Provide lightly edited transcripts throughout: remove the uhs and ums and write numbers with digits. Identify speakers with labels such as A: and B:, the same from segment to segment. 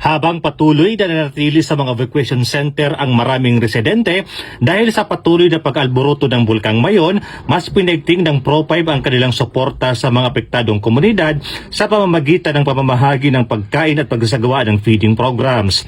A: habang patuloy na nanatili sa mga evacuation center ang maraming residente dahil sa patuloy na pag-alboroto ng Bulkang Mayon, mas pinaigting ng Pro5 ang kanilang suporta sa mga apektadong komunidad sa pamamagitan ng pamamahagi ng pagkain at pagsasagawa ng feeding programs.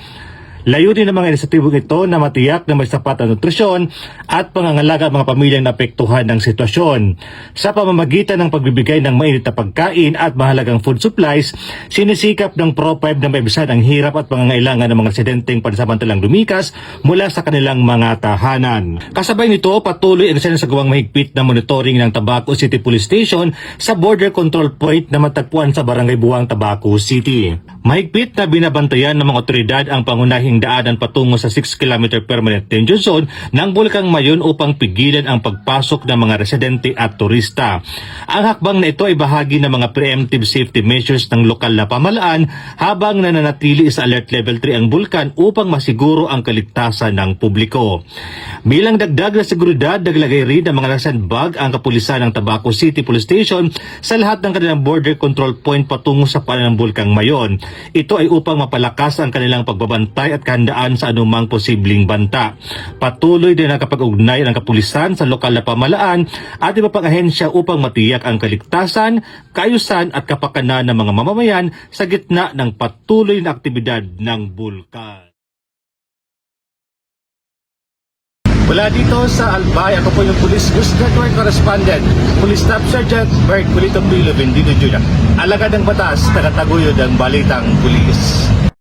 A: Layunin ng mga inisyatibong ito na matiyak na may sapat na nutrisyon at pangangalaga ang mga pamilyang naapektuhan ng sitwasyon. Sa pamamagitan ng pagbibigay ng mainit na pagkain at mahalagang food supplies, sinisikap ng Pro5 na maibisan ang hirap at pangangailangan ng mga residenteng pansamantalang lumikas mula sa kanilang mga tahanan. Kasabay nito, patuloy ang sinasagawang mahigpit na monitoring ng Tabaco City Police Station sa border control point na matagpuan sa Barangay Buwang, Tabaco City. Mahigpit na binabantayan ng mga otoridad ang pangunahing daanan patungo sa 6 km permanent danger zone ng Bulkang Mayon upang pigilan ang pagpasok ng mga residente at turista. Ang hakbang na ito ay bahagi ng mga preemptive safety measures ng lokal na pamahalaan habang nananatili sa alert level 3 ang bulkan upang masiguro ang kaligtasan ng publiko. Bilang dagdag na seguridad, naglagay rin ng mga sandbag ang kapulisan ng Tabaco City Police Station sa lahat ng kanilang border control point patungo sa paanan ng Bulkang Mayon. Ito ay upang mapalakas ang kanilang pagbabantay at kahandaan sa anumang posibleng banta. Patuloy din nakapag-ugnay ang kapulisan sa lokal na pamahalaan at iba pang ahensya upang matiyak ang kaligtasan, kaayusan at kapakanan ng mga mamamayan sa gitna ng patuloy na aktibidad ng bulkan. Mula dito sa Albay, ako po yung Police News Network Correspondent, Police Staff Sergeant Bert Culito Pilo Bendito Jr. Alagad ng batas, tagataguyod ang balitang pulis.